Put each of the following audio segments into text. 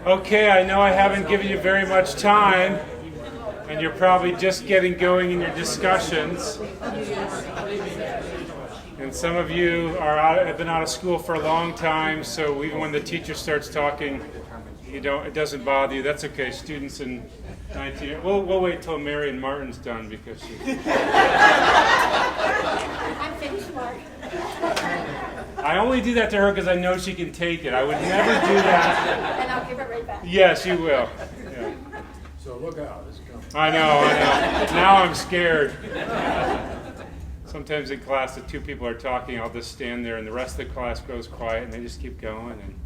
Okay, I know I haven't given you very much time, and you're probably just getting going in your discussions. And some of you have been out of school for a long time, so even when the teacher starts talking, it doesn't bother you. That's okay. Students in 19. We'll wait till Mary and Martin's done because she. I'm finished, Mark. I only do that to her because I know she can take it. I would never do that. And I'll give it right back. Yes, you will. Yeah. So look out, it's coming. I know. Now I'm scared. Sometimes in class, if two people are talking, I'll just stand there and the rest of the class goes quiet and they just keep going. And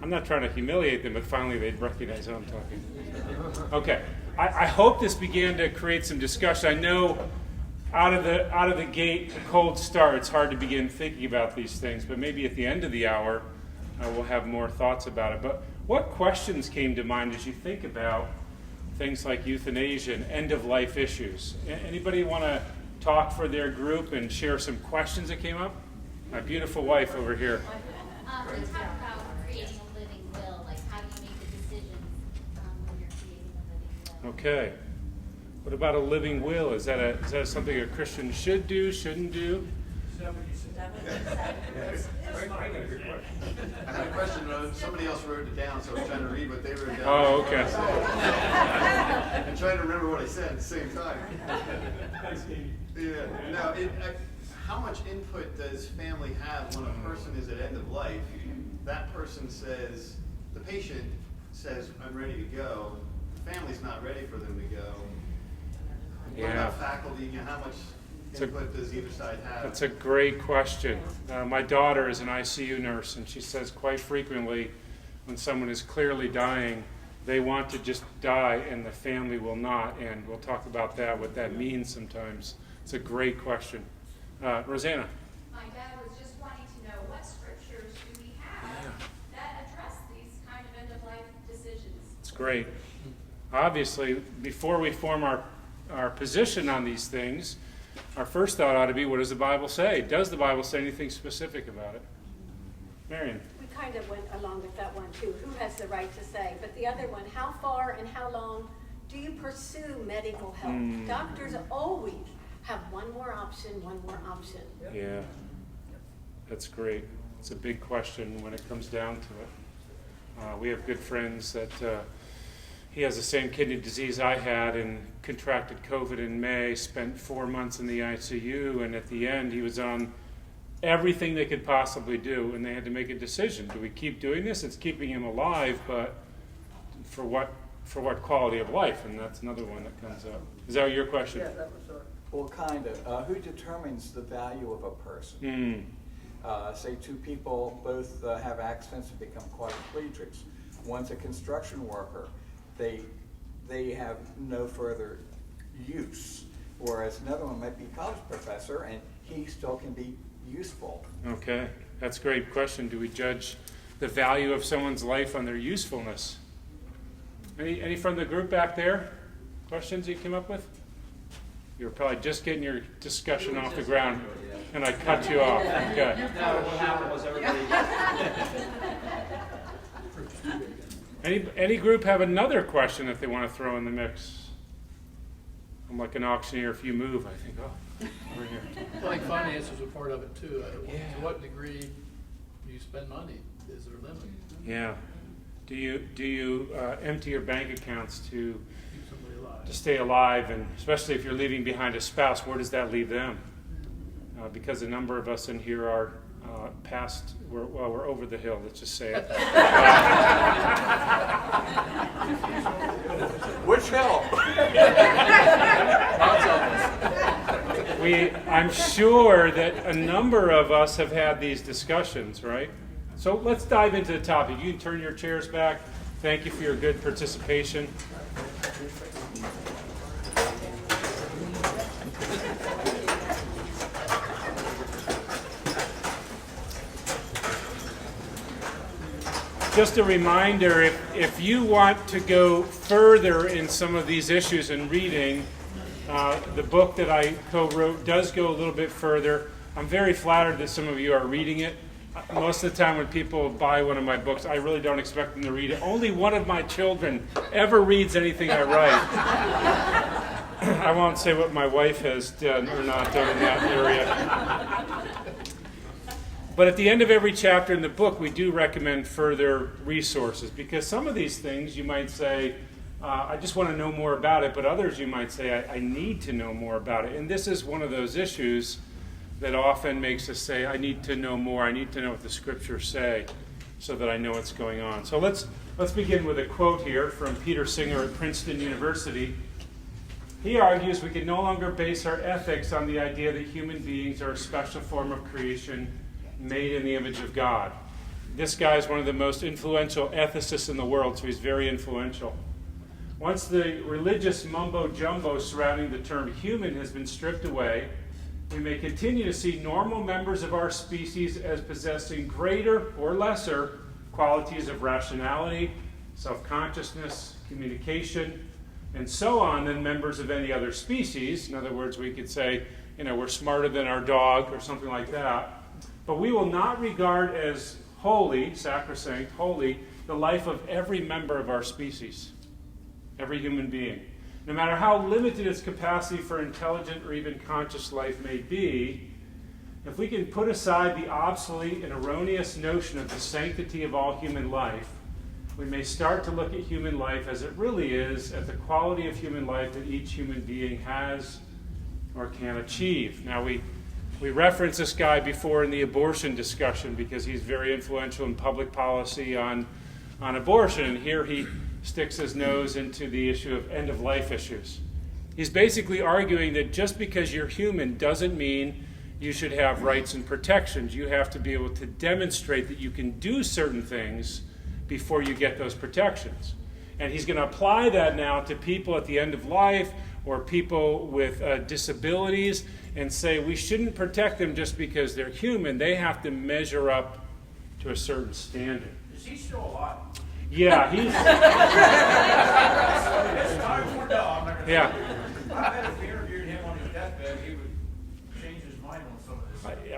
I'm not trying to humiliate them, but finally they'd recognize who I'm talking to. Okay. I hope this began to create some discussion. I know out of the gate, a cold start, it's hard to begin thinking about these things, but maybe at the end of the hour, we'll have more thoughts about it. But what questions came to mind as you think about things like euthanasia and end-of-life issues? Anybody want to talk for their group and share some questions that came up? My beautiful wife over here. We talk about creating a living will, like how do you make the decisions when you're creating a living will? Okay. What about a living will? Is that something a Christian should do, shouldn't do? I had a question. Somebody else wrote it down, so I was trying to read what they wrote down. Oh, okay. And trying to remember what I said at the same time. Yeah. Now, how much input does family have when a person is at end of life? That person says, the patient says, I'm ready to go. The family's not ready for them to go. What about faculty? How much input does either side have? That's a great question. My daughter is an ICU nurse, and she says quite frequently when someone is clearly dying, they want to just die and the family will not. And we'll talk about that, what that means sometimes. It's a great question. Rosanna. My dad was just wanting to know what scriptures do we have that address these kind of end-of-life decisions? It's great. Obviously, before we form our position on these things, our first thought ought to be, what does the Bible say? Does the Bible say anything specific about it? Marion. We kind of went along with that one too. Who has the right to say? But the other one, how far and how long do you pursue medical help? Doctors always have one more option. Yeah, that's great. It's a big question when it comes down to it. We have good friends that he has the same kidney disease I had and contracted COVID in May, spent 4 months in the ICU, and at the end he was on everything they could possibly do, and they had to make a decision. Do we keep doing this? It's keeping him alive, but for what quality of life? And that's another one that comes up. Is that your question? Yeah, that was Well, kind of. Who determines the value of a person? Say two people both have accidents and become quadriplegics. One's a construction worker. They have no further use, whereas another one might be a college professor and he still can be useful. Okay, that's a great question. Do we judge the value of someone's life on their usefulness? Any from the group back there? Questions you came up with? You were probably just getting your discussion off the ground, and I cut you off. Okay. No, what happened was everybody. Any group have another question that they want to throw in the mix? I'm like an auctioneer. If you move, I think, oh, over here. I think finances are part of it too. Yeah. To what degree do you spend money? Is there a limit? Yeah. Do you empty your bank accounts to Keep somebody alive. stay alive, and especially if you're leaving behind a spouse, where does that leave them? Because a number of us in here are past, we're over the hill, let's just say it. Which hill? I'm sure that a number of us have had these discussions, right? So let's dive into the topic. You can turn your chairs back. Thank you for your good participation. Just a reminder, if you want to go further in some of these issues in reading, the book that I co-wrote does go a little bit further. I'm very flattered that some of you are reading it. Most of the time when people buy one of my books, I really don't expect them to read it. Only one of my children ever reads anything I write. I won't say what my wife has done or not done in that area. But at the end of every chapter in the book, we do recommend further resources, because some of these things you might say, I just want to know more about it, but others you might say, I need to know more about it. And this is one of those issues that often makes us say, I need to know more, I need to know what the scriptures say so that I know what's going on. So let's begin with a quote here from Peter Singer at Princeton University. He argues we can no longer base our ethics on the idea that human beings are a special form of creation made in the image of God. This guy is one of the most influential ethicists in the world, so he's very influential. Once the religious mumbo-jumbo surrounding the term human has been stripped away, we may continue to see normal members of our species as possessing greater or lesser qualities of rationality, self-consciousness, communication, and so on than members of any other species. In other words, we could say, we're smarter than our dog or something like that. But we will not regard as holy, sacrosanct, holy, the life of every member of our species, every human being. No matter how limited its capacity for intelligent or even conscious life may be, if we can put aside the obsolete and erroneous notion of the sanctity of all human life, we may start to look at human life as it really is, at the quality of human life that each human being has or can achieve. Now, we referenced this guy before in the abortion discussion because he's very influential in public policy on abortion, and here he sticks his nose into the issue of end-of-life issues. He's basically arguing that just because you're human doesn't mean you should have rights and protections. You have to be able to demonstrate that you can do certain things before you get those protections. And he's going to apply that now to people at the end of life or people with disabilities and say we shouldn't protect them just because they're human. They have to measure up to a certain standard. Is he still alive? Yeah, he's... It's time for dog. Yeah. I bet if we interviewed him on his deathbed, he would change his mind on some of this.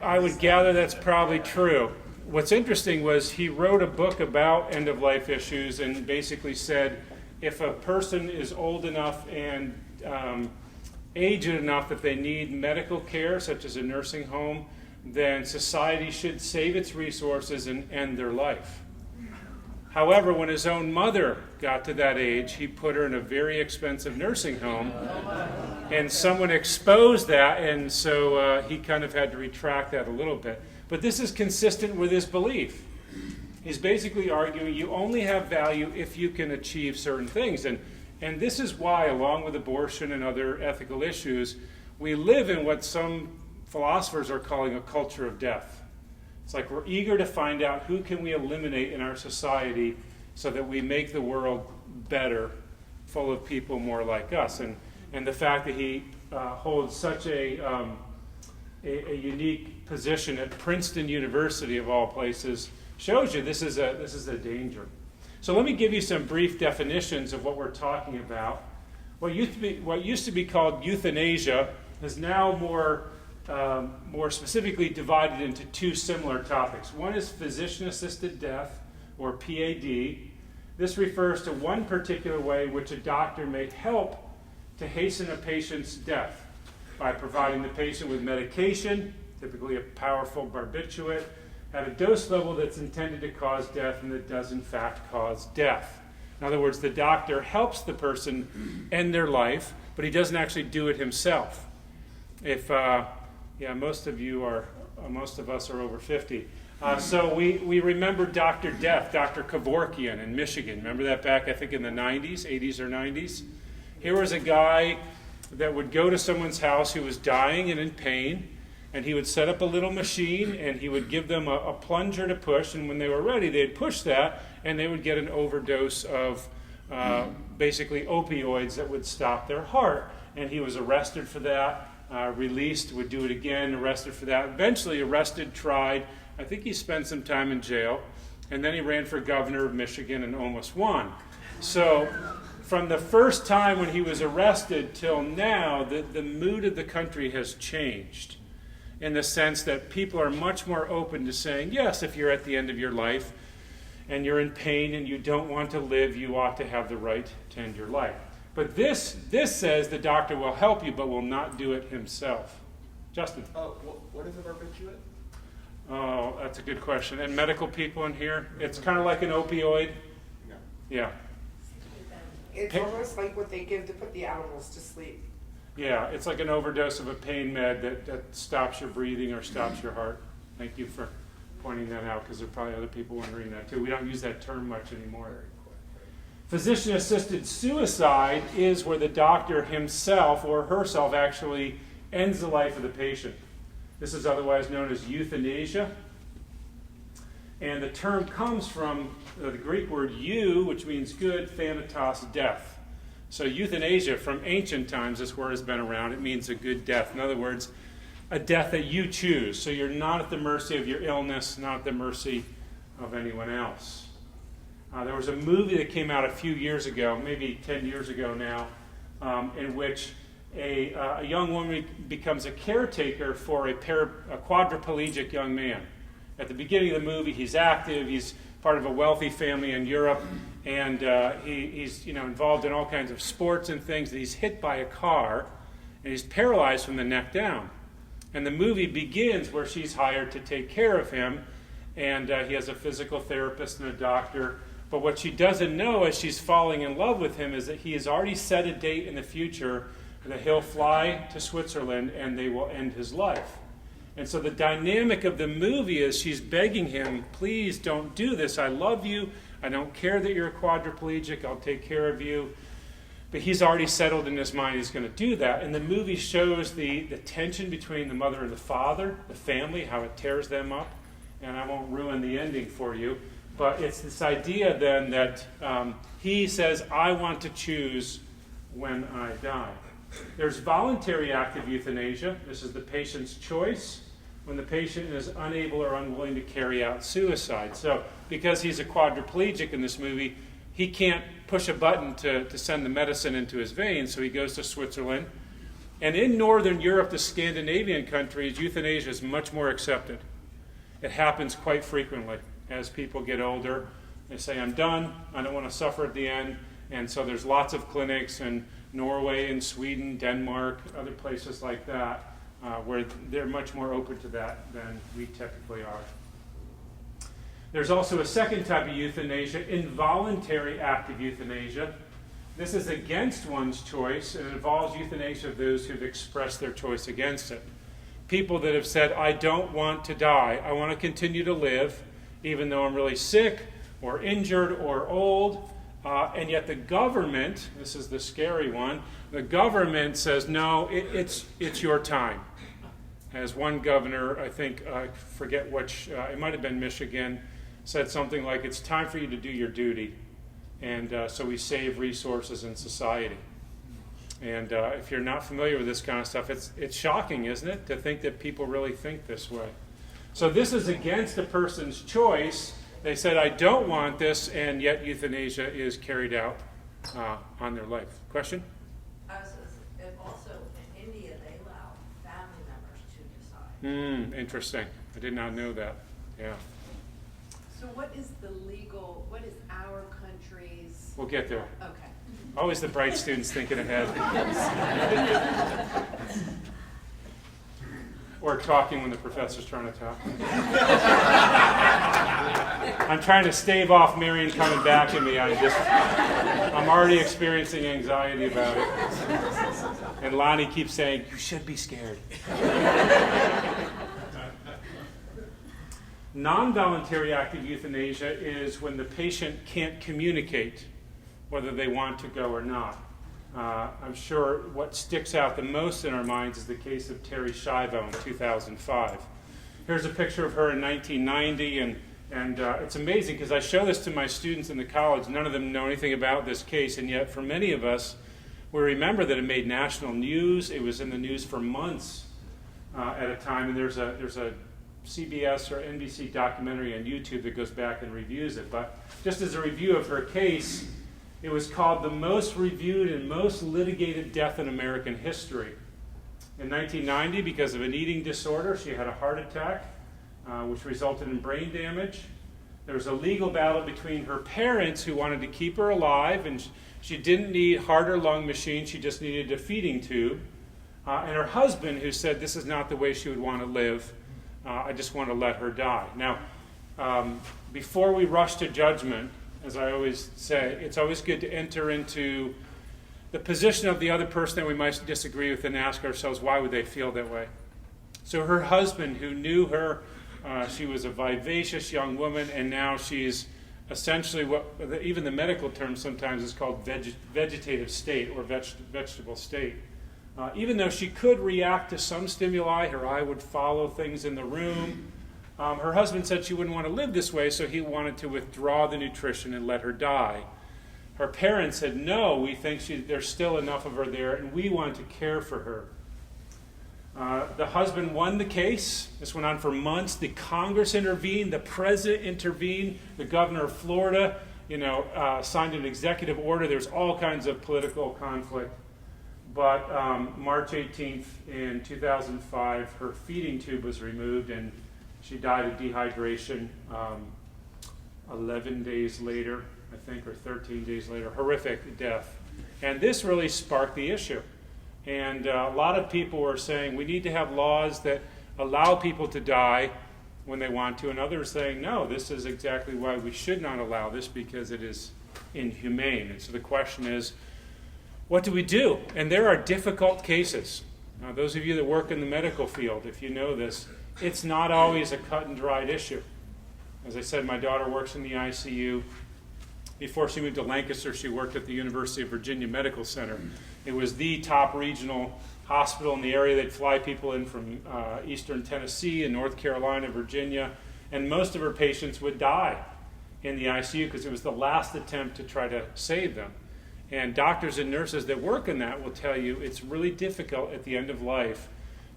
I would gather that's probably true. What's interesting was he wrote a book about end-of-life issues and basically said if a person is old enough and aged enough that they need medical care, such as a nursing home, then society should save its resources and end their life. However, when his own mother got to that age, he put her in a very expensive nursing home, and someone exposed that, and so he kind of had to retract that a little bit. But this is consistent with his belief. He's basically arguing you only have value if you can achieve certain things. And this is why, along with abortion and other ethical issues, we live in what some philosophers are calling a culture of death. It's like we're eager to find out who can we eliminate in our society so that we make the world better, full of people more like us. And the fact that he holds such a unique position at Princeton University, of all places, shows you this is a danger. So let me give you some brief definitions of what we're talking about. What used to be called euthanasia is now more specifically divided into two similar topics. One is physician-assisted death, or PAD. This refers to one particular way in which a doctor may help to hasten a patient's death by providing the patient with medication, typically a powerful barbiturate, at a dose level that's intended to cause death and that does in fact cause death. In other words, the doctor helps the person end their life, but he doesn't actually do it himself. Most of us are over 50. So we remember Dr. Death, Dr. Kevorkian in Michigan. Remember that back, I think, in the 90s, 80s or 90s? Here was a guy that would go to someone's house who was dying and in pain, and he would set up a little machine, and he would give them a plunger to push, and when they were ready, they'd push that, and they would get an overdose of basically opioids that would stop their heart. And he was arrested for that. Released, would do it again, arrested for that. Eventually arrested, tried. I think he spent some time in jail. And then he ran for governor of Michigan and almost won. So from the first time when he was arrested till now, the mood of the country has changed. in the sense that people are much more open to saying, yes, if you're at the end of your life and you're in pain and you don't want to live, you ought to have the right to end your life. But this says the doctor will help you but will not do it himself. Justin? What is a barbiturate? Oh, that's a good question. And medical people in here, it's kind of like an opioid. Yeah. It's almost like what they give to put the animals to sleep. Yeah, it's like an overdose of a pain med that stops your breathing or stops your heart. Thank you for pointing that out, because there are probably other people wondering that too. We don't use that term much anymore. Physician-assisted suicide is where the doctor himself or herself actually ends the life of the patient. This is otherwise known as euthanasia. And the term comes from the Greek word eu, which means good, thanatos, death. So euthanasia, from ancient times, this word has been around. It means a good death. In other words, a death that you choose. So you're not at the mercy of your illness, not at the mercy of anyone else. There was a movie that came out a few years ago, maybe 10 years ago now, in which a young woman becomes a caretaker for a quadriplegic young man. At the beginning of the movie, he's active, he's part of a wealthy family in Europe, and he's involved in all kinds of sports and things, and he's hit by a car, and he's paralyzed from the neck down. And the movie begins where she's hired to take care of him, and he has a physical therapist and a doctor. But what she doesn't know as she's falling in love with him is that he has already set a date in the future that he'll fly to Switzerland and they will end his life. And so the dynamic of the movie is she's begging him, please don't do this. I love you. I don't care that you're a quadriplegic. I'll take care of you. But he's already settled in his mind he's going to do that. And the movie shows the tension between the mother and the father, the family, how it tears them up. And I won't ruin the ending for you. But it's this idea then that he says, I want to choose when I die. There's voluntary active euthanasia. This is the patient's choice when the patient is unable or unwilling to carry out suicide. So because he's a quadriplegic in this movie, he can't push a button to send the medicine into his veins, so he goes to Switzerland. And in Northern Europe, the Scandinavian countries, euthanasia is much more accepted. It happens quite frequently as people get older. They say, I'm done, I don't want to suffer at the end. And so there's lots of clinics in Norway and Sweden, Denmark, other places like that, where they're much more open to that than we typically are. There's also a second type of euthanasia, involuntary active euthanasia. This is against one's choice, and it involves euthanasia of those who've expressed their choice against it. People that have said, I don't want to die, I want to continue to live, even though I'm really sick or injured or old, and yet the government, this is the scary one, the government says, no, it's your time. As one governor, I think, I forget which, it might have been Michigan, said something like, it's time for you to do your duty. And so we save resources in society. And if you're not familiar with this kind of stuff, it's shocking, isn't it, to think that people really think this way. So this is against a person's choice. They said, I don't want this, and yet euthanasia is carried out on their life. Question? If also in India they allow family members to decide. Interesting. I did not know that. Yeah. So what is our country's... We'll get there. Okay. Always the bright students thinking ahead. Or talking when the professor's trying to talk. I'm trying to stave off Marion coming back at me. I'm already experiencing anxiety about it. And Lonnie keeps saying, you should be scared. Non-voluntary active euthanasia is when the patient can't communicate whether they want to go or not. I'm sure what sticks out the most in our minds is the case of Terry Schiavo in 2005. Here's a picture of her in 1990, and it's amazing because I show this to my students in the college. None of them know anything about this case, and yet for many of us, we remember that it made national news. It was in the news for months at a time, and there's a CBS or NBC documentary on YouTube that goes back and reviews it. But just as a review of her case, it was called the most reviewed and most litigated death in American history. In 1990, because of an eating disorder, she had a heart attack, which resulted in brain damage. There was a legal battle between her parents who wanted to keep her alive, and she didn't need heart or lung machine, she just needed a feeding tube. And her husband, who said this is not the way she would want to live, I just want to let her die. Now, before we rush to judgment, as I always say, it's always good to enter into the position of the other person that we might disagree with and ask ourselves, why would they feel that way? So her husband, who knew her, she was a vivacious young woman, and now she's essentially what even the medical term sometimes is called vegetative state or vegetable state. Even though she could react to some stimuli, her eye would follow things in the room. Her husband said she wouldn't want to live this way, so he wanted to withdraw the nutrition and let her die. Her parents said, no, we think there's still enough of her there, and we want to care for her. The husband won the case. This went on for months. The Congress intervened. The president intervened. The governor of Florida, signed an executive order. There's all kinds of political conflict. But March 18th in 2005, her feeding tube was removed, and she died of dehydration 11 days later, I think, or 13 days later. Horrific death. And this really sparked the issue. And a lot of people were saying we need to have laws that allow people to die when they want to, and others saying, no, this is exactly why we should not allow this, because it is inhumane. And so the question is, what do we do? And there are difficult cases. Now, those of you that work in the medical field, if you know this, it's not always a cut and dried issue. As I said, my daughter works in the ICU. Before she moved to Lancaster, she worked at the University of Virginia Medical Center. It was the top regional hospital in the area. They'd fly people in from eastern Tennessee and North Carolina, Virginia, and most of her patients would die in the ICU because it was the last attempt to try to save them. And doctors and nurses that work in that will tell you it's really difficult at the end of life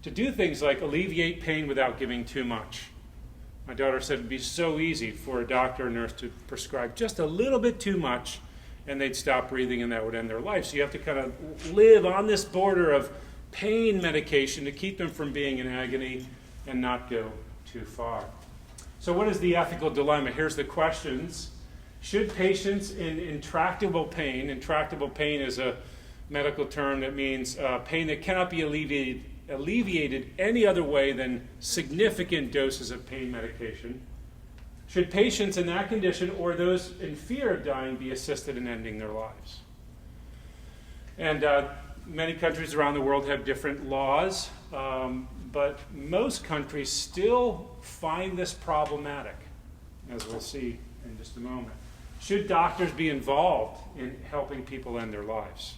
to do things like alleviate pain without giving too much. My daughter said it'd be so easy for a doctor or nurse to prescribe just a little bit too much, and they'd stop breathing, and that would end their life. So you have to kind of live on this border of pain medication to keep them from being in agony and not go too far. So what is the ethical dilemma? Here's the questions. Should patients in intractable pain is a medical term that means pain that cannot be alleviated any other way than significant doses of pain medication. Should patients in that condition or those in fear of dying be assisted in ending their lives? And many countries around the world have different laws, but most countries still find this problematic, as we'll see in just a moment. Should doctors be involved in helping people end their lives?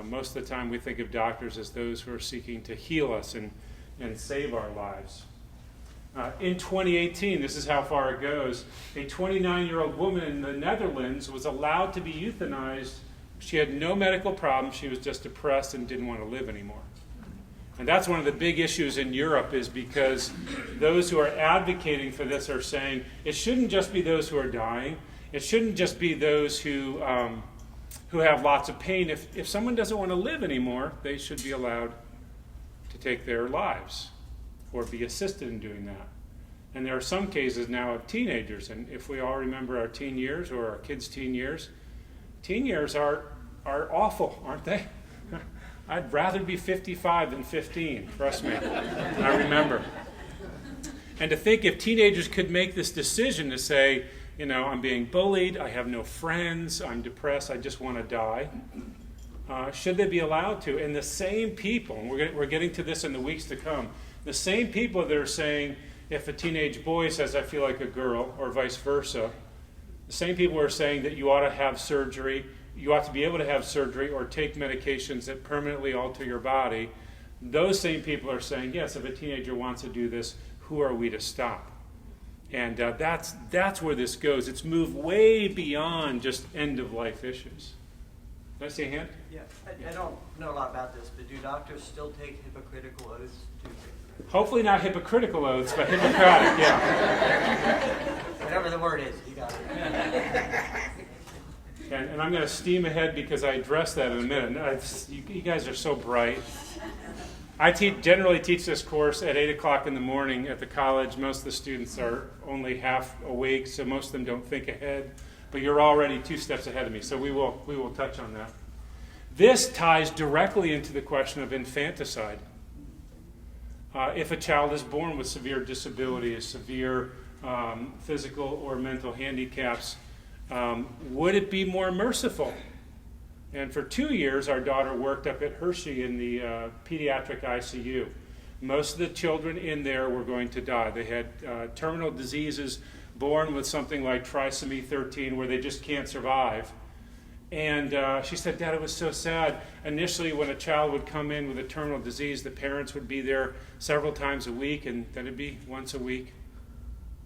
Most of the time we think of doctors as those who are seeking to heal us and save our lives. In 2018, this is how far it goes, a 29-year-old woman in the Netherlands was allowed to be euthanized. She had no medical problem. She was just depressed and didn't want to live anymore. And that's one of the big issues in Europe, is because those who are advocating for this are saying it shouldn't just be those who are dying. It shouldn't just be those who have lots of pain. If someone doesn't want to live anymore, they should be allowed to take their lives or be assisted in doing that. And there are some cases now of teenagers, and if we all remember our teen years or our kids' teen years are awful, aren't they? I'd rather be 55 than 15, trust me. I remember. And to think if teenagers could make this decision to say, I'm being bullied, I have no friends, I'm depressed, I just want to die. Should they be allowed to? And the same people, and we're getting to this in the weeks to come, the same people that are saying if a teenage boy says, I feel like a girl, or vice versa, the same people are saying that you ought to have surgery, you ought to be able to have surgery or take medications that permanently alter your body. Those same people are saying, yes, if a teenager wants to do this, who are we to stop? And that's where this goes. It's moved way beyond just end-of-life issues. Did I see a hand? Yeah, I don't know a lot about this, but do doctors still take hypocritical oaths? Hopefully not hypocritical oaths, but Hippocratic, yeah. Whatever the word is, you got it. And I'm going to steam ahead because I addressed that in a minute. You guys are so bright. I generally teach this course at 8 o'clock in the morning at the college. Most of the students are only half awake, so most of them don't think ahead. But you're already 2 steps ahead of me, so we will touch on that. This ties directly into the question of infanticide. If a child is born with severe disability, severe physical or mental handicaps, would it be more merciful? And for 2 years, our daughter worked up at Hershey in the pediatric ICU. Most of the children in there were going to die. They had terminal diseases, born with something like trisomy 13, where they just can't survive. And she said, Dad, it was so sad. Initially, when a child would come in with a terminal disease, the parents would be there several times a week, and then it'd be once a week,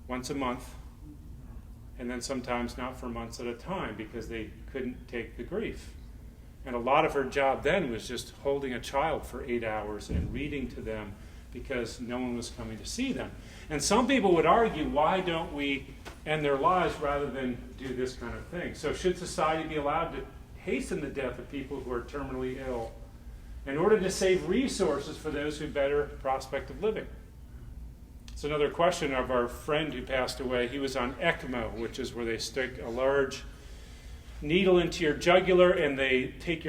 once a month, and then sometimes not for months at a time because they couldn't take the grief. And a lot of her job then was just holding a child for 8 hours and reading to them because no one was coming to see them. And some people would argue, why don't we end their lives rather than do this kind of thing? So should society be allowed to hasten the death of people who are terminally ill in order to save resources for those who have better prospect of living? It's another question of our friend who passed away. He was on ECMO, which is where they stick a large needle into your jugular and they take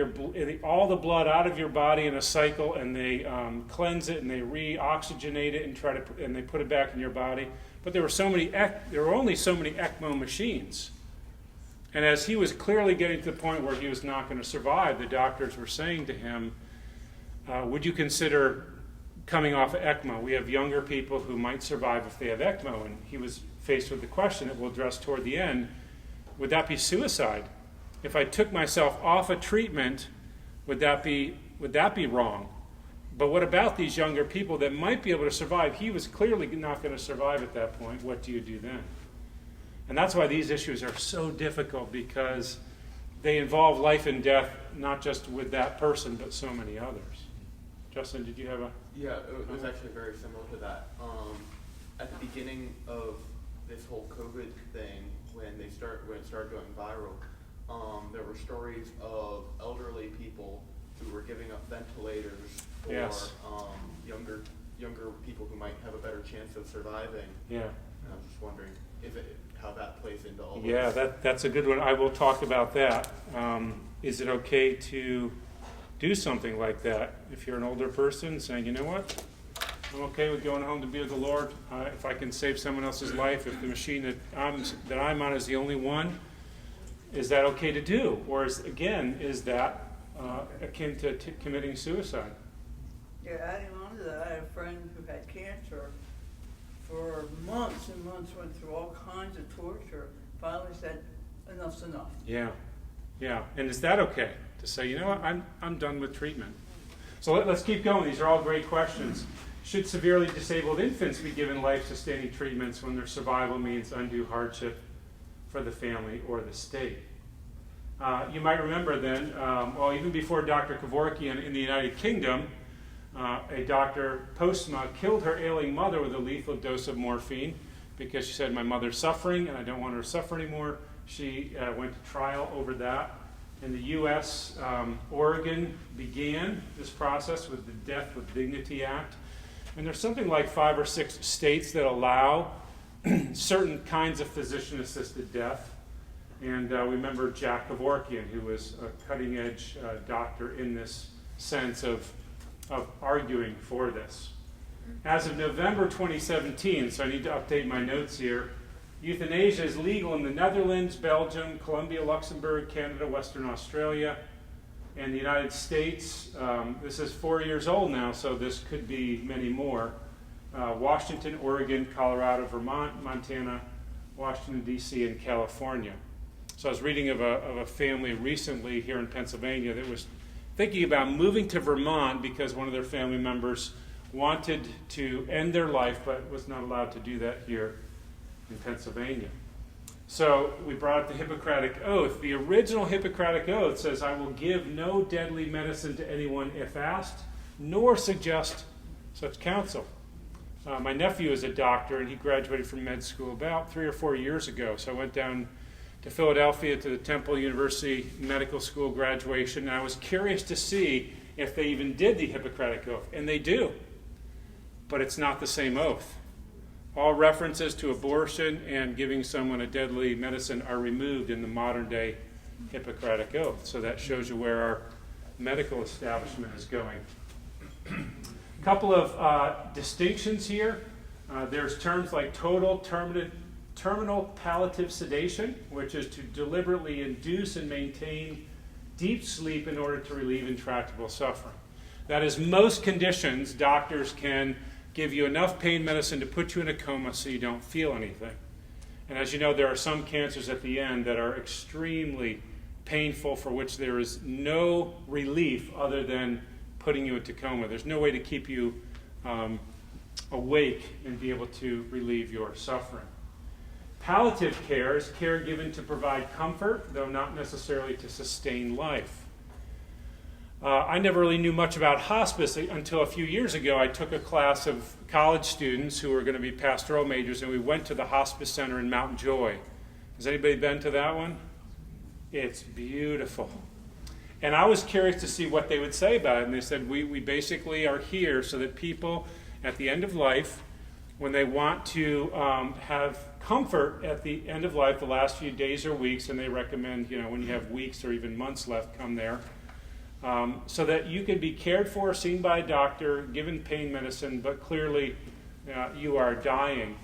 all the blood out of your body in a cycle and they cleanse it and they re-oxygenate it and they put it back in your body. But there were only so many ECMO machines. And as he was clearly getting to the point where he was not going to survive, the doctors were saying to him, would you consider coming off of ECMO? We have younger people who might survive if they have ECMO. And he was faced with the question that we'll address toward the end, would that be suicide? If I took myself off a treatment, would that be wrong? But what about these younger people that might be able to survive? He was clearly not going to survive at that point. What do you do then? And that's why these issues are so difficult, because they involve life and death, not just with that person, but so many others. Justin, did you have a... Yeah, it was actually very similar to that. At the beginning of this whole COVID thing, when it started going viral, there were stories of elderly people who were giving up ventilators for Yes. younger people who might have a better chance of surviving. Yeah. And I was just wondering how that plays into all this. Yeah, that's a good one. I will talk about that. Is it okay to do something like that if you're an older person saying, you know what, I'm okay with going home to be with the Lord if I can save someone else's life, if the machine that I'm on is the only one? Is that okay to do? Or is that akin to committing suicide? Yeah, adding on to that, I had a friend who had cancer for months and months, went through all kinds of torture, finally said, enough's enough. Yeah. And is that okay to say, you know what, I'm done with treatment? So let's keep going. These are all great questions. Should severely disabled infants be given life-sustaining treatments when their survival means undue hardship for the family or the state? You might remember then, even before Dr. Kevorkian in the United Kingdom, a Dr. Postma killed her ailing mother with a lethal dose of morphine because she said, my mother's suffering and I don't want her to suffer anymore. She went to trial over that. In the U.S., Oregon began this process with the Death with Dignity Act. And there's something like 5 or 6 states that allow certain kinds of physician-assisted death. And we remember Jack Kevorkian, who was a cutting-edge doctor in this sense of arguing for this. As of November 2017, so I need to update my notes here, euthanasia is legal in the Netherlands, Belgium, Colombia, Luxembourg, Canada, Western Australia, and the United States. This is 4 years old now, so this could be many more. Washington, Oregon, Colorado, Vermont, Montana, Washington, D.C., and California. So I was reading of a family recently here in Pennsylvania that was thinking about moving to Vermont because one of their family members wanted to end their life but was not allowed to do that here in Pennsylvania. So we brought up the Hippocratic Oath. The original Hippocratic Oath says, I will give no deadly medicine to anyone if asked, nor suggest such counsel. My nephew is a doctor, and he graduated from med school about 3 or 4 years ago. So I went down to Philadelphia to the Temple University Medical School graduation, and I was curious to see if they even did the Hippocratic Oath. And they do. But it's not the same oath. All references to abortion and giving someone a deadly medicine are removed in the modern day Hippocratic Oath. So that shows you where our medical establishment is going. A couple of distinctions here. There's terms like terminal palliative sedation, which is to deliberately induce and maintain deep sleep in order to relieve intractable suffering. That is, most conditions, doctors can give you enough pain medicine to put you in a coma so you don't feel anything. And as you know, there are some cancers at the end that are extremely painful, for which there is no relief other than putting you into coma. There's no way to keep you awake and be able to relieve your suffering. Palliative care is care given to provide comfort, though not necessarily to sustain life. I never really knew much about hospice until a few years ago. I took a class of college students who were going to be pastoral majors, and we went to the hospice center in Mount Joy. Has anybody been to that one? It's beautiful. And I was curious to see what they would say about it. And they said, we basically are here so that people at the end of life, when they want to have comfort at the end of life, the last few days or weeks, and they recommend, when you have weeks or even months left, come there, so that you can be cared for, seen by a doctor, given pain medicine, but clearly you are dying.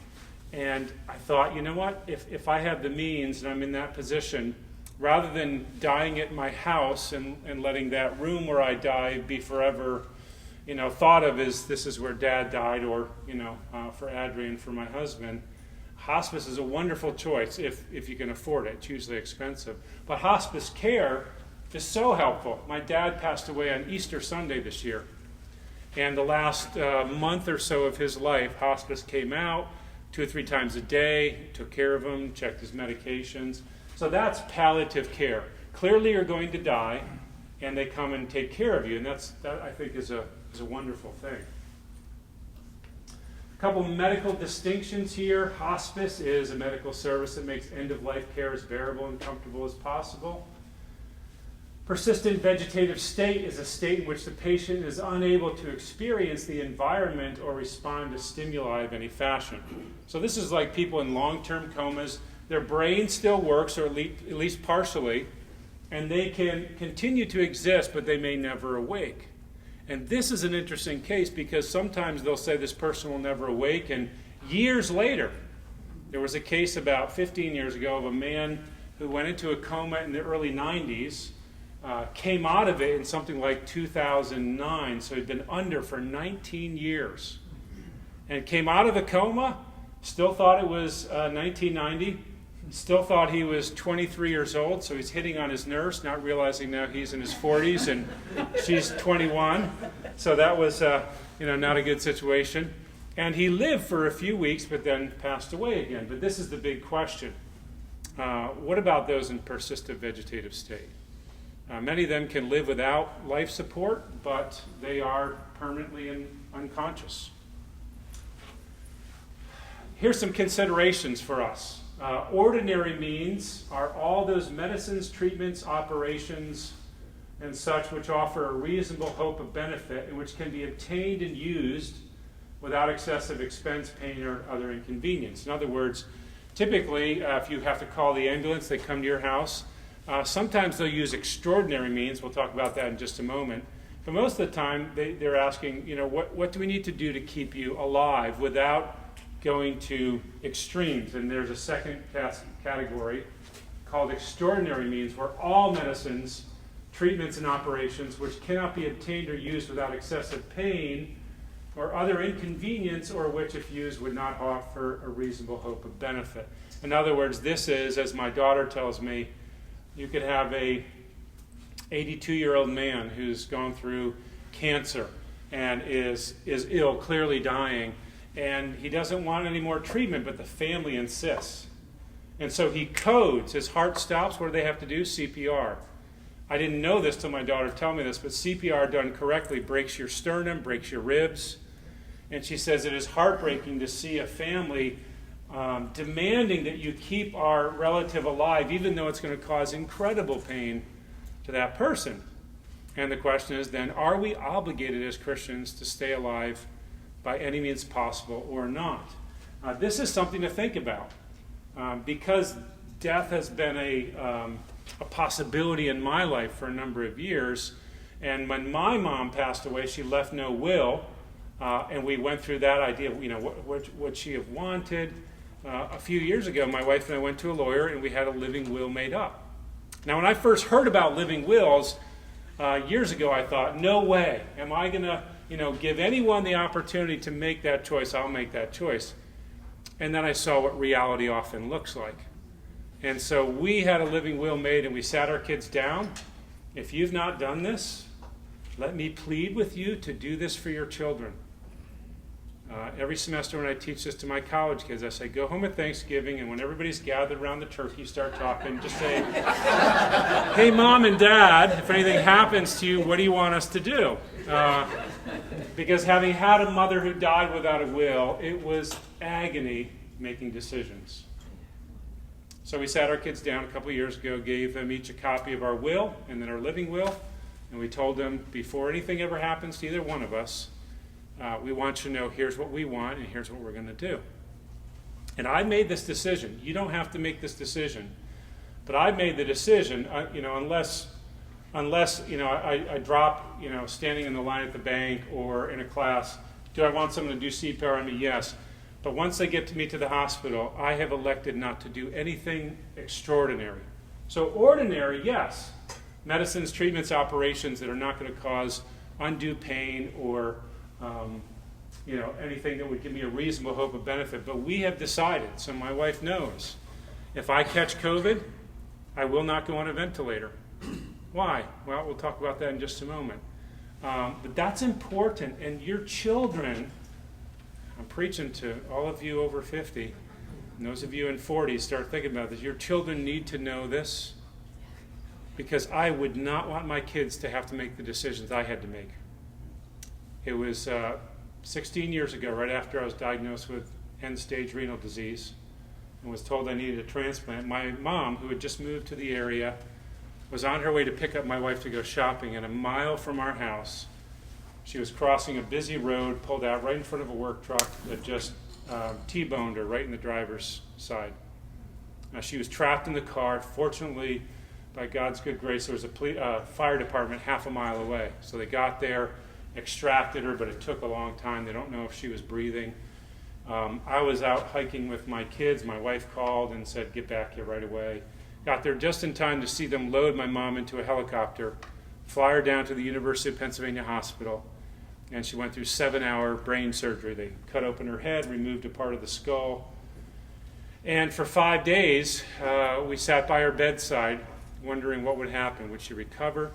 And I thought, you know what, if I have the means and I'm in that position, rather than dying at my house and letting that room where I die be forever, thought of as this is where Dad died, or, for Adrian, for my husband, hospice is a wonderful choice if you can afford it. It's usually expensive. But hospice care is so helpful. My dad passed away on Easter Sunday this year. And the last month or so of his life, hospice came out 2 or 3 times a day, took care of him, checked his medications. So that's palliative care. Clearly you're going to die, and they come and take care of you. And that I think is a wonderful thing. A couple medical distinctions here. Hospice is a medical service that makes end-of-life care as bearable and comfortable as possible. Persistent vegetative state is a state in which the patient is unable to experience the environment or respond to stimuli of any fashion. So this is like people in long-term comas. Their brain still works, or at least partially, and they can continue to exist, but they may never awake. And this is an interesting case because sometimes they'll say this person will never awake, and years later, there was a case about 15 years ago of a man who went into a coma in the early 90s, came out of it in something like 2009, so he'd been under for 19 years, and came out of the coma, still thought it was 1990, still thought he was 23 years old, so he's hitting on his nurse, not realizing now he's in his 40s and she's 21. So that was, not a good situation. And he lived for a few weeks, but then passed away again. But this is the big question. What about those in persistent vegetative state? Many of them can live without life support, but they are permanently unconscious. Here's some considerations for us. Ordinary means are all those medicines, treatments, operations, and such which offer a reasonable hope of benefit and which can be obtained and used without excessive expense, pain, or other inconvenience. In other words, typically, if you have to call the ambulance, they come to your house. Sometimes they'll use extraordinary means. We'll talk about that in just a moment. But most of the time, they're asking, what do we need to do to keep you alive without going to extremes? And there's a second category called extraordinary means, where all medicines, treatments, and operations which cannot be obtained or used without excessive pain or other inconvenience, or which, if used, would not offer a reasonable hope of benefit. In other words, this is, as my daughter tells me, you could have a 82-year-old man who's gone through cancer and is ill, clearly dying, and he doesn't want any more treatment, but the family insists. And so he codes. His heart stops. What do they have to do? CPR. I didn't know this till my daughter told me this, but CPR done correctly breaks your sternum, breaks your ribs. And she says it is heartbreaking to see a family demanding that you keep our relative alive, even though it's going to cause incredible pain to that person. And the question is then, are we obligated as Christians to stay alive by any means possible or not? This is something to think about. Because death has been a possibility in my life for a number of years. And when my mom passed away, she left no will. And we went through that idea of, what she have wanted. A few years ago, my wife and I went to a lawyer and we had a living will made up. Now, when I first heard about living wills years ago, I thought, no way. Am I going to, give anyone the opportunity to make that choice? I'll make that choice. And then I saw what reality often looks like. And so we had a living will made and we sat our kids down. If you've not done this, let me plead with you to do this for your children. Every semester when I teach this to my college kids, I say, go home at Thanksgiving, and when everybody's gathered around the turkey, start talking, just say, hey, Mom and Dad, if anything happens to you, what do you want us to do? Because having had a mother who died without a will, it was agony making decisions. So we sat our kids down a couple of years ago, gave them each a copy of our will and then our living will, and we told them, before anything ever happens to either one of us, we want you to know here's what we want and here's what we're going to do. And I made this decision. You don't have to make this decision. But I made the decision, unless I drop, standing in the line at the bank or in a class, do I want someone to do CPR on me? Yes. But once they get me to the hospital, I have elected not to do anything extraordinary. So ordinary, yes. Medicines, treatments, operations that are not going to cause undue pain or anything that would give me a reasonable hope of benefit. But we have decided, so my wife knows, if I catch COVID, I will not go on a ventilator. Why? Well, we'll talk about that in just a moment. But that's important. And your children, I'm preaching to all of you over 50, and those of you in 40, start thinking about this. Your children need to know this, because I would not want my kids to have to make the decisions I had to make. It was 16 years ago, right after I was diagnosed with end-stage renal disease and was told I needed a transplant. My mom, who had just moved to the area, was on her way to pick up my wife to go shopping, and a mile from our house, she was crossing a busy road, pulled out right in front of a work truck that just T-boned her right in the driver's side. She was trapped in the car. Fortunately, by God's good grace, there was a fire department half a mile away. So they got there, extracted her, but it took a long time. They don't know if she was breathing. I was out hiking with my kids. My wife called and said, get back here right away. Got there just in time to see them load my mom into a helicopter, fly her down to the University of Pennsylvania Hospital, and she went through 7-hour brain surgery. They cut open her head, removed a part of the skull. And for 5 days, we sat by her bedside wondering what would happen. Would she recover?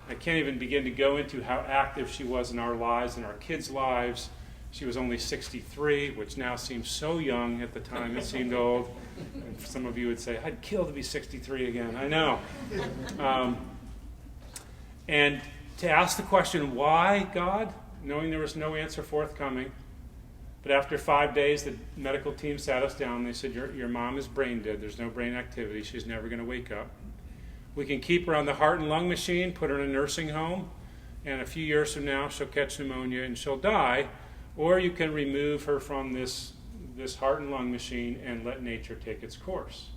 I can't even begin to go into how active she was in our lives and our kids' lives. She was only 63, which now seems so young. At the time, it seemed old. And some of you would say, I'd kill to be 63 again. I know. And to ask the question, why, God? Knowing there was no answer forthcoming. But after 5 days, the medical team sat us down. They said, your mom is brain dead. There's no brain activity. She's never going to wake up. We can keep her on the heart and lung machine, put her in a nursing home, and a few years from now, she'll catch pneumonia and she'll die. Or you can remove her from this heart and lung machine and let nature take its course.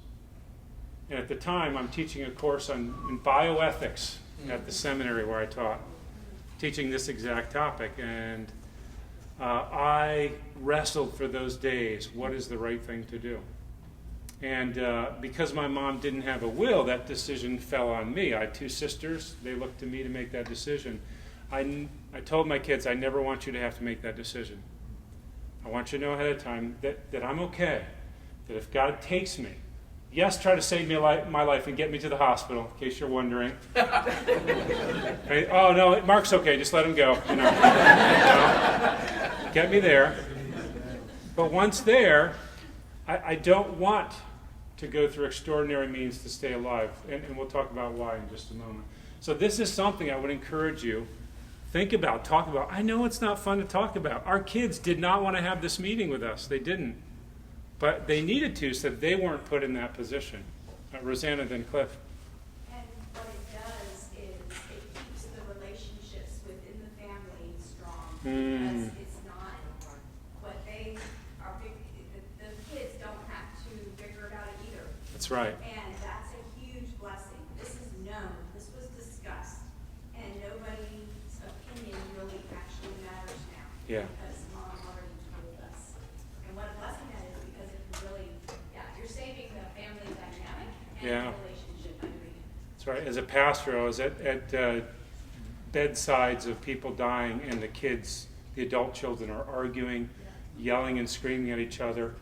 And at the time, I'm teaching a course in bioethics at the seminary where I taught, teaching this exact topic. And I wrestled for those days. What is the right thing to do? And because my mom didn't have a will, that decision fell on me. I had 2 sisters. They looked to me to make that decision. I told my kids, I never want you to have to make that decision. I want you to know ahead of time that I'm okay, that if God takes me, yes, try to save me my life and get me to the hospital, in case you're wondering. Okay? Oh, no, Mark's okay, just let him go. Get me there. But once there, I don't want to go through extraordinary means to stay alive, and we'll talk about why in just a moment. So this is something I would encourage you, think about, talk about. I know it's not fun to talk about. Our kids did not want to have this meeting with us. They didn't. But they needed to, so that they weren't put in that position. Rosanna, then Cliff. And what it does is it keeps the Because it's not what they are, the kids don't have to figure it out either. That's right. And that's a huge blessing. This is known, this was discussed, and nobody's opinion really actually matters now. Yeah. Because mom already told us. And what a blessing that is, because it can really, you're saving the family dynamic and the relationship under you. That's right. As a pastor, I was at bedsides of people dying, and the kids, the adult children, are arguing, yelling and screaming at each other.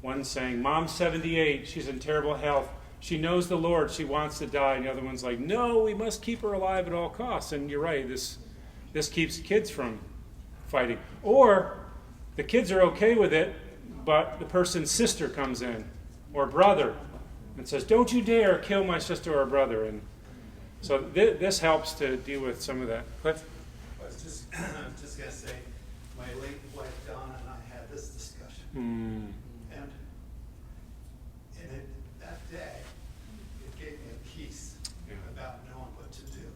One saying, "Mom's 78, she's in terrible health. She knows the Lord, she wants to die." And the other one's like, "No, we must keep her alive at all costs." And you're right, this keeps kids from fighting. Or the kids are okay with it, but the person's sister comes in, or brother, and says, "Don't you dare kill my sister or brother." And so this helps to deal with some of that. Cliff? I was just going to say, my late wife Donna and I had this discussion. And that day, it gave me a peace about knowing what to do.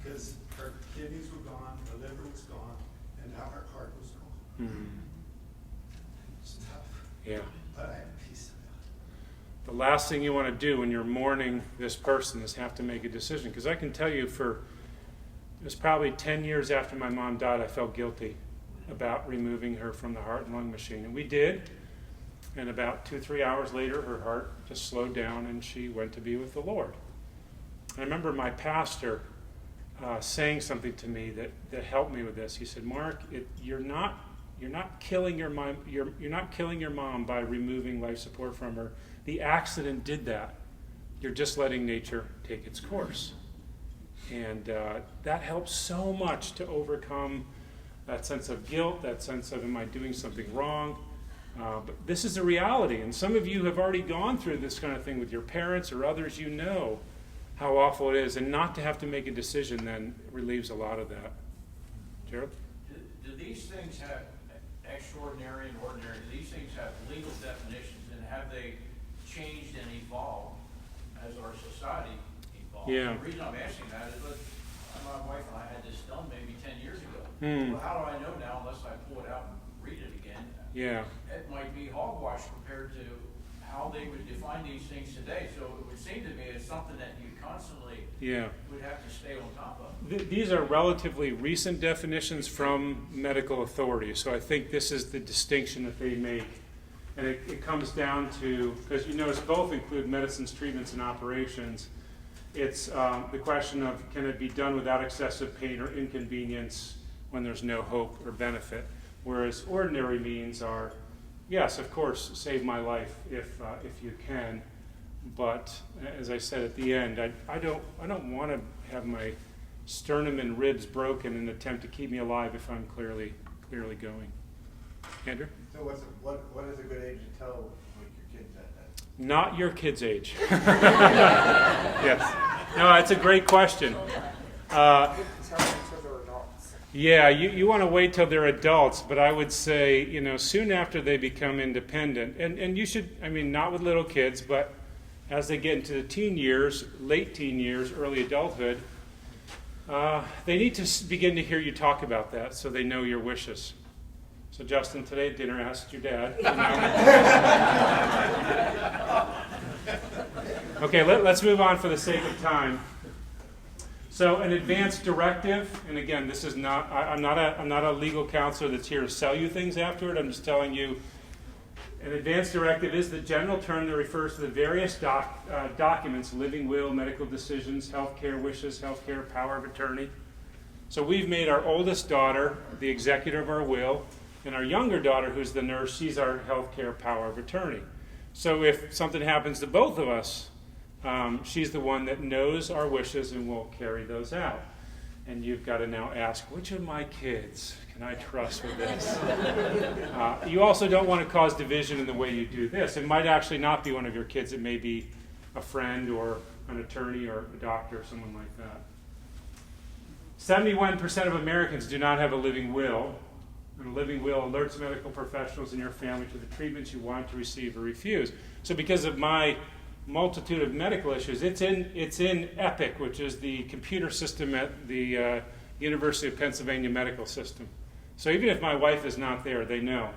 Because her kidneys were gone, her liver was gone, and now her heart was gone. It's tough. Yeah. But I have peace about it. The last thing you want to do when you're mourning this person is have to make a decision. Because I can tell you, it was probably 10 years after my mom died, I felt guilty about removing her from the heart and lung machine. And we did. And about 2-3 hours later, her heart just slowed down and she went to be with the Lord. I remember my pastor saying something to me that helped me with this. He said, "Mark, you're not killing your mom. You're not killing your mom by removing life support from her. The accident did that. You're just letting nature take its course." And that helps so much to overcome that sense of guilt, that sense of, am I doing something wrong? But this is a reality, and some of you have already gone through this kind of thing with your parents or others. You know how awful it is, and not to have to make a decision then relieves a lot of that. Gerald? Do these things have extraordinary and ordinary? Do these things have legal definitions, and have they changed and evolved as our society evolved? Yeah. The reason I'm asking that is that my wife and I had this done maybe 10 years ago. Well, how do I know now unless I pull it out and read it again? Yeah. It might be hogwash compared to how they would define these things today. So it would seem to me it's something that you constantly would have to stay on top of. These are relatively recent definitions from medical authorities, so I think this is the distinction that they make. And it comes down to, because you notice both include medicines, treatments, and operations. It's the question of, can it be done without excessive pain or inconvenience when there's no hope or benefit? Whereas ordinary means are, yes, of course, save my life if you can. But as I said at the end, I don't want to have my sternum and ribs broken in an attempt to keep me alive if I'm clearly going. Andrew? So what is a good age to tell your kids that? Not your kid's age. Yes. No, it's a great question. Yeah, you want to wait till they're adults, but I would say, soon after they become independent, and you should, not with little kids, but as they get into the teen years, late teen years, early adulthood, they need to begin to hear you talk about that so they know your wishes. So Justin, today at dinner, I asked your dad. Okay, let's move on for the sake of time. So an advance directive, and again, this is not, I'm not a legal counselor that's here to sell you things afterward. I'm just telling you, an advance directive is the general term that refers to the various documents, living will, medical decisions, healthcare wishes, healthcare power of attorney. So we've made our oldest daughter the executor of our will, and our younger daughter, who's the nurse, she's our healthcare power of attorney. So if something happens to both of us, she's the one that knows our wishes and will carry those out. And you've got to now ask, which of my kids can I trust with this? You also don't want to cause division in the way you do this. It might actually not be one of your kids. It may be a friend or an attorney or a doctor or someone like that. 71% of Americans do not have a living will. And a living will alerts medical professionals in your family to the treatments you want to receive or refuse. So because of my multitude of medical issues, it's in EPIC, which is the computer system at the University of Pennsylvania Medical System. So even if my wife is not there, they know,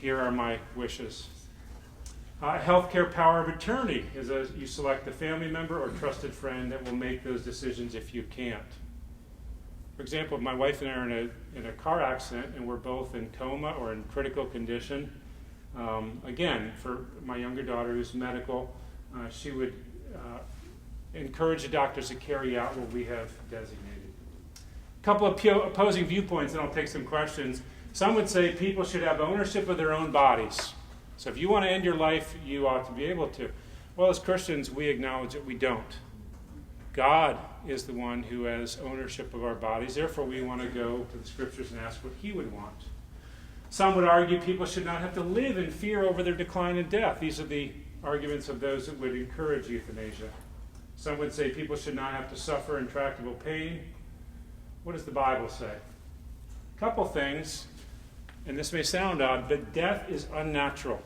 here are my wishes. Healthcare power of attorney is you select a family member or trusted friend that will make those decisions if you can't. For example, if my wife and I are in a car accident and we're both in coma or in critical condition, again, for my younger daughter who's medical, she would encourage the doctors to carry out what we have designated. A couple of opposing viewpoints, and I'll take some questions. Some would say people should have ownership of their own bodies. So if you want to end your life, you ought to be able to. Well, as Christians, we acknowledge that we don't. God is the one who has ownership of our bodies. Therefore, we want to go to the Scriptures and ask what He would want. Some would argue people should not have to live in fear over their decline and death. These are the arguments of those that would encourage euthanasia. Some would say people should not have to suffer intractable pain. What does the Bible say? A couple things, and this may sound odd, but death is unnatural.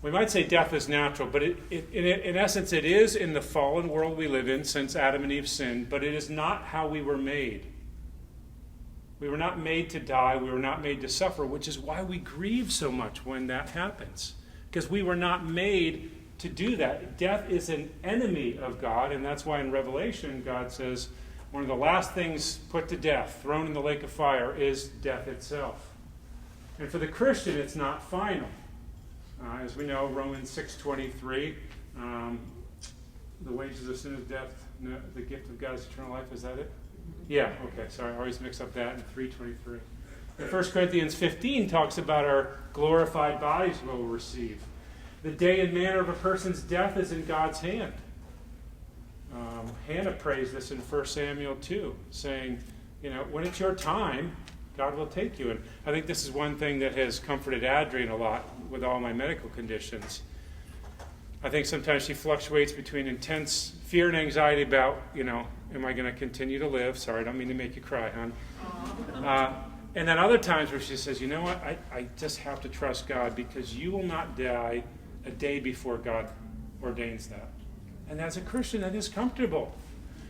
We might say death is natural, but in essence it is in the fallen world we live in since Adam and Eve sinned, but it is not how we were made. We were not made to die. We were not made to suffer, which is why we grieve so much when that happens, because we were not made to do that. Death is an enemy of God, and that's why in Revelation God says one of the last things put to death, thrown in the lake of fire, is death itself. And for the Christian, it's not final. As we know, Romans 6:23, the wages of sin is death, the gift of God is eternal life. Is that it? Yeah, okay, sorry, I always mix up that and 3:23. And 1 Corinthians 15 talks about our glorified bodies we'll receive. The day and manner of a person's death is in God's hand. Hannah prays this in 1 Samuel 2, saying, when it's your time, God will take you. And I think this is one thing that has comforted Adrienne a lot with all my medical conditions. I think sometimes she fluctuates between intense fear and anxiety about, am I going to continue to live? Sorry, I don't mean to make you cry, hon. And then other times where she says, you know what, I just have to trust God because you will not die a day before God ordains that. And as a Christian, that is comfortable.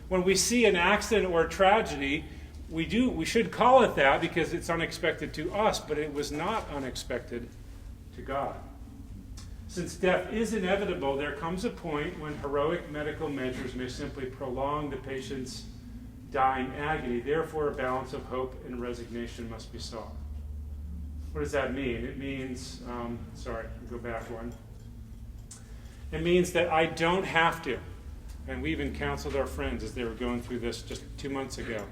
When we see an accident or a tragedy, we should call it that because it's unexpected to us, but it was not unexpected to God. Since death is inevitable, there comes a point when heroic medical measures may simply prolong the patient's dying agony. Therefore, a balance of hope and resignation must be sought. What does that mean? It means, go back one. It means that I don't have to. And we even counseled our friends as they were going through this just 2 months ago.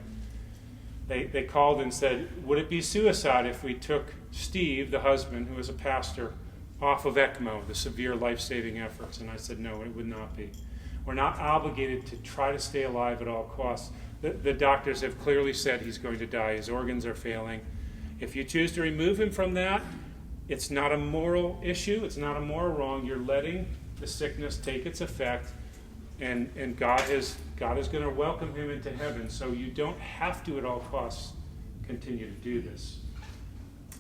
They called and said, would it be suicide if we took Steve, the husband, who was a pastor, off of ECMO, the severe life-saving efforts? And I said, no, it would not be. We're not obligated to try to stay alive at all costs. The doctors have clearly said he's going to die. His organs are failing. If you choose to remove him from that, it's not a moral issue. It's not a moral wrong. You're letting the sickness take its effect, and God is going to welcome him into heaven. So you don't have to at all costs continue to do this.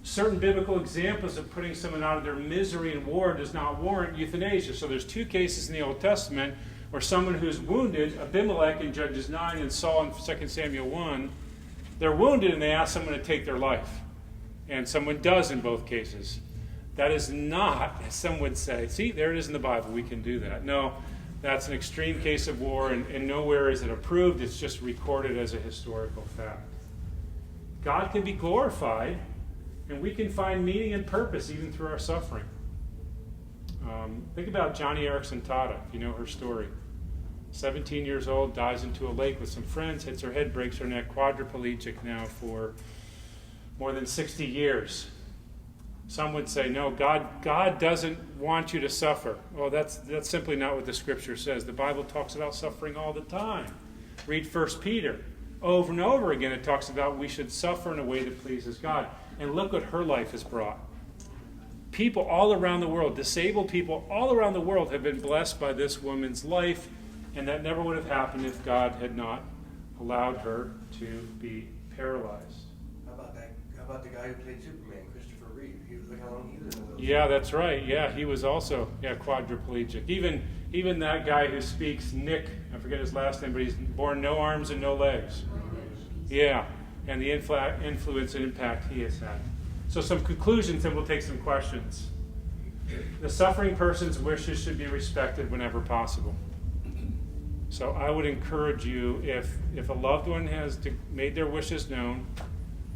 Certain biblical examples of putting someone out of their misery and war does not warrant euthanasia. So there's 2 cases in the Old Testament where someone who's wounded, Abimelech in Judges 9 and Saul in 2 Samuel 1, they're wounded and they ask someone to take their life. And someone does in both cases. That is not, as some would say, see, there it is in the Bible, we can do that. No, that's an extreme case of war, and nowhere is it approved. It's just recorded as a historical fact. God can be glorified, and we can find meaning and purpose even through our suffering. Think about Johnny Erickson Tata, if you know her story. 17 years old, dives into a lake with some friends, hits her head, breaks her neck, quadriplegic now for more than 60 years. Some would say, no, God doesn't want you to suffer. Well, that's simply not what the Scripture says. The Bible talks about suffering all the time. Read 1 Peter. Over and over again it talks about we should suffer in a way that pleases God. And look what her life has brought. People all around the world, disabled people all around the world have been blessed by this woman's life, and that never would have happened if God had not allowed her to be paralyzed. How about the guy who played Superman, Christopher Reeve? Look how long he lived in a wheelchair. Yeah, that's right. Yeah, he was also quadriplegic. Even that guy who speaks, Nick, I forget his last name, but he's born no arms and no legs. Yeah, and the influence and impact he has had. So some conclusions, and we'll take some questions. The suffering person's wishes should be respected whenever possible. So I would encourage you, if a loved one has made their wishes known,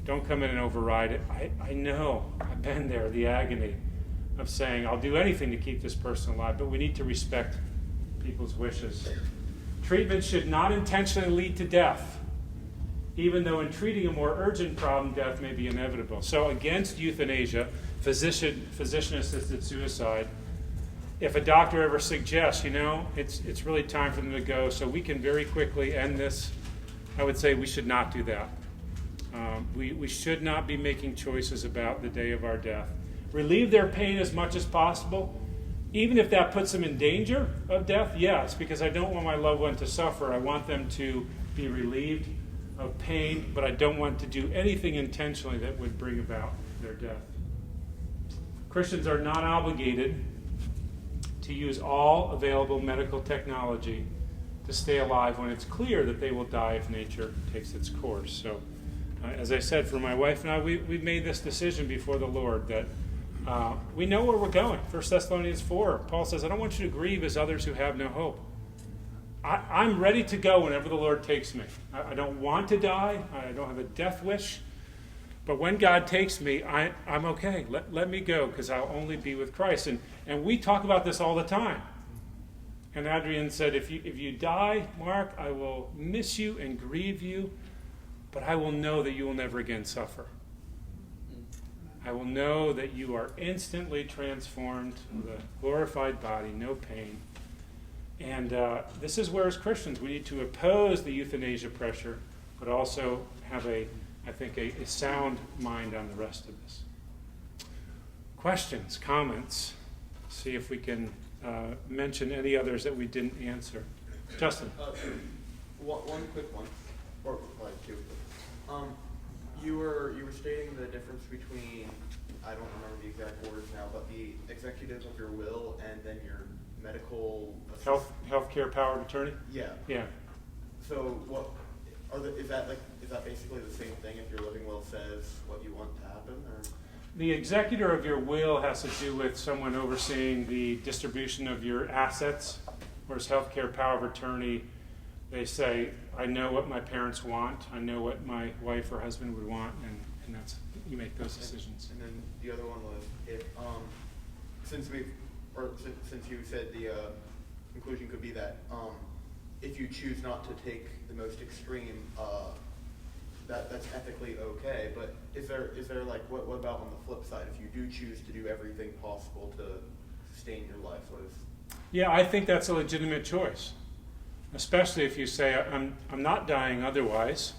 don't come in and override it. I know, I've been there, the agony of saying, I'll do anything to keep this person alive, but we need to respect people's wishes. Treatment should not intentionally lead to death, even though in treating a more urgent problem, death may be inevitable. So against euthanasia, physician-assisted suicide, if a doctor ever suggests, it's really time for them to go, so we can very quickly end this, I would say we should not do that. We should not be making choices about the day of our death. Relieve their pain as much as possible, even if that puts them in danger of death, yes, because I don't want my loved one to suffer. I want them to be relieved of pain, but I don't want to do anything intentionally that would bring about their death. Christians are not obligated to use all available medical technology to stay alive when it's clear that they will die if nature takes its course. So, as I said, for my wife and I, we've made this decision before the Lord that we know where we're going. 1 Thessalonians 4, Paul says, I don't want you to grieve as others who have no hope. I'm ready to go whenever the Lord takes me. I don't want to die. I don't have a death wish. But when God takes me, I'm okay. Let me go, because I'll only be with Christ. And we talk about this all the time. And Adrian said, if you die, Mark, I will miss you and grieve you, but I will know that you will never again suffer. I will know that you are instantly transformed with a glorified body, no pain. And this is where, as Christians, we need to oppose the euthanasia pressure, but also have a sound mind on the rest of this. Questions, comments? See if we can mention any others that we didn't answer. Justin. One quick one, or like two. You were stating the difference between, I don't remember the exact words now, but the executive of your will and then your medical healthcare power of attorney. Yeah. Yeah. So is that basically the same thing if your living will says what you want to happen, or? The executor of your will has to do with someone overseeing the distribution of your assets, whereas healthcare power of attorney, they say, I know what my parents want, I know what my wife or husband would want, and that's, you make those decisions. And then the other one was, since you said the conclusion could be that if you choose not to take the most extreme, that's ethically okay, but is there like, what about on the flip side, if you do choose to do everything possible to sustain your life? Yeah, I think that's a legitimate choice, especially if you say, I'm not dying otherwise,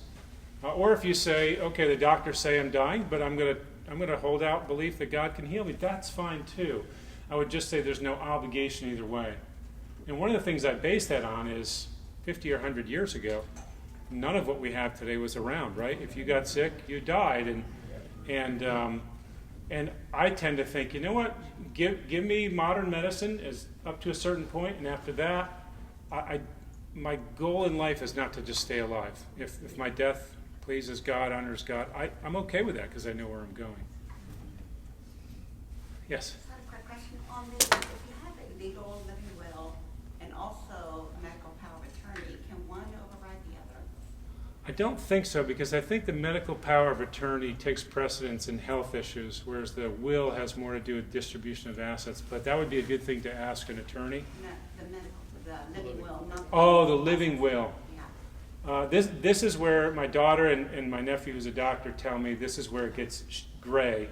or if you say, okay, the doctors say I'm dying, but I'm gonna hold out belief that God can heal me. That's fine too. I would just say there's no obligation either way. And one of the things I base that on is 50 or 100 years ago, none of what we have today was around, right? If you got sick, you died, and I tend to think, you know what? Give me modern medicine is up to a certain point, and after that, my goal in life is not to just stay alive. If my death pleases God, honors God, I'm okay with that because I know where I'm going. Yes. I have a quick question on this. If you have a legal living will and also a medical power of attorney, can one override the other? I don't think so, because I think the medical power of attorney takes precedence in health issues, whereas the will has more to do with distribution of assets. But that would be a good thing to ask an attorney. No, the living will, not the living will. Yeah. This is where my daughter and my nephew, who's a doctor, tell me this is where it gets gray,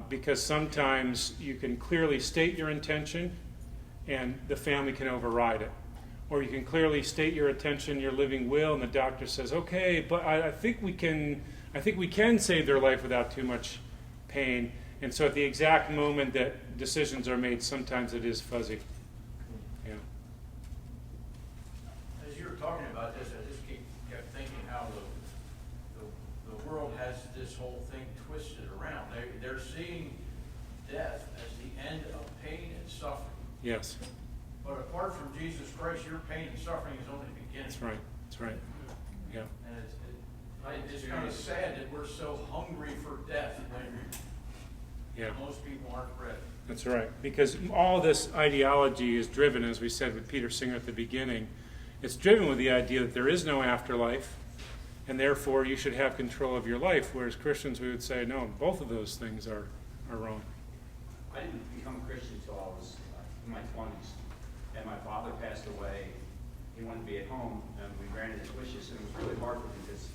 because sometimes you can clearly state your intention, and the family can override it. Or you can clearly state your intention, your living will, and the doctor says, okay, but I think we can save their life without too much pain. And so at the exact moment that decisions are made, sometimes it is fuzzy. Yeah. As you were talking about this, I just kept thinking how the world has this whole thing twisted around. They're seeing death as the end of pain and suffering. Yes. But apart from Jesus Christ, your pain and suffering is only beginning. That's right. That's right. Yeah. And it's It's kind of sad that we're so hungry for death when most people aren't ready. That's right. Because all this ideology is driven, as we said with Peter Singer at the beginning, it's driven with the idea that there is no afterlife, and therefore you should have control of your life, whereas Christians, we would say, no, both of those things are wrong. I didn't become a Christian until I was in my 20s, and my father passed away. He wanted to be at home, and we granted his wishes, and it was really hard for me because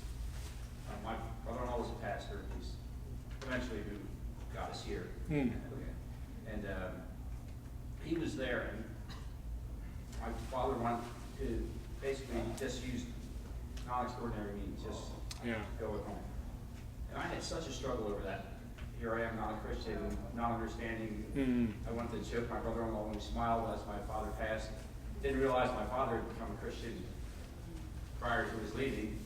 my brother-in-law was a pastor. He's eventually who got us here. And he was there, and my father wanted to basically just use non-extraordinary means, just go at home. And I had such a struggle over that. Here I am, not a Christian, not understanding. I wanted to choke my brother-in-law when he smiled as my father passed. Didn't realize my father had become a Christian prior to his leaving,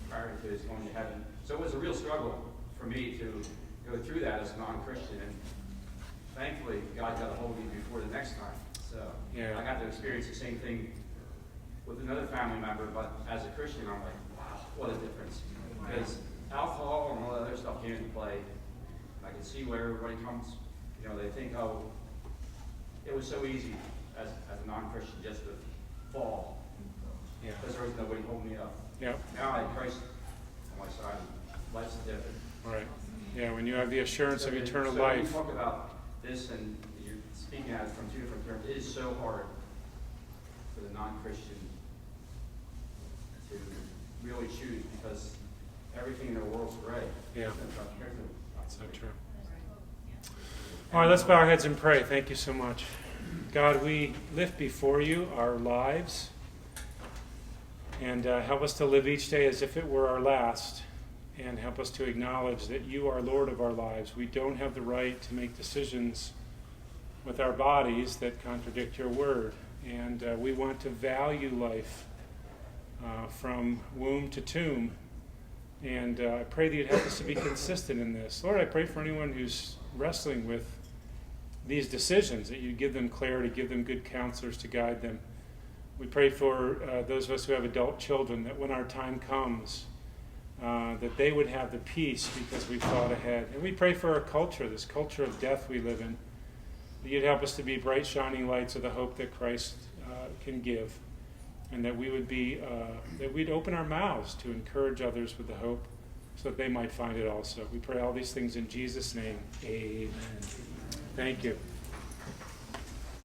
prior to his going to heaven. So it was a real struggle for me to go through that as a non-Christian. And thankfully, God got a hold of me before the next time. So I got to experience the same thing with another family member, but as a Christian, I'm like, wow, what a difference. Because alcohol and all that other stuff came into play. I can see where everybody comes, they think, oh, it was so easy as a non-Christian just to fall. Because there was nobody holding me up. Now I have Christ on my side, and life's different. Right. Yeah, when you have the assurance of eternal so life. When you talk about this, and you're speaking at it from two different terms, it is so hard for the non-Christian to really choose, because everything in the world's gray. Yeah. So true. All right, let's bow our heads and pray. Thank you so much. God, we lift before you our lives, and help us to live each day as if it were our last, and help us to acknowledge that you are Lord of our lives. We don't have the right to make decisions with our bodies that contradict your word, and we want to value life from womb to tomb. And I pray that you'd help us to be consistent in this. Lord, I pray for anyone who's wrestling with these decisions, that you give them clarity, give them good counselors to guide them. We pray for those of us who have adult children, that when our time comes, that they would have the peace because we've thought ahead. And we pray for our culture, this culture of death we live in, that you'd help us to be bright, shining lights of the hope that Christ can give. And that we would be, that we'd open our mouths to encourage others with the hope so that they might find it also. We pray all these things in Jesus' name. Amen. Thank you.